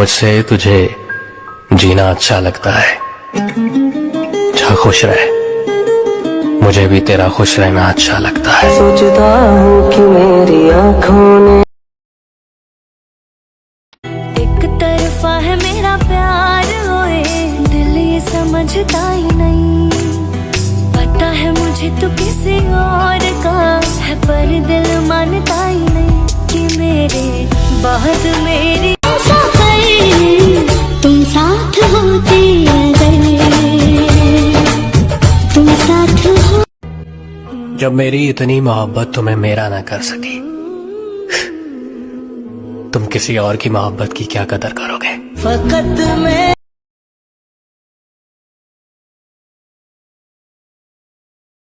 मुझसे तुझे जीना अच्छा लगता है। जा खुश रहे, मुझे भी तेरा खुश रहना अच्छा लगता है। सोचता हूँ कि मेरी आँखों ने एक तरफा है मेरा प्यार होए, दिल ये समझता ही नहीं। पता है मुझे तो किसी और का है, पर दिल मानता ही नहीं कि मेरे बहुत मेरी तुम साथ होते अगर तुम साथ हो। जब मेरी इतनी मोहब्बत तुम्हें मेरा ना कर सकी, तुम किसी और की मोहब्बत की क्या कदर करोगे। फकत मैं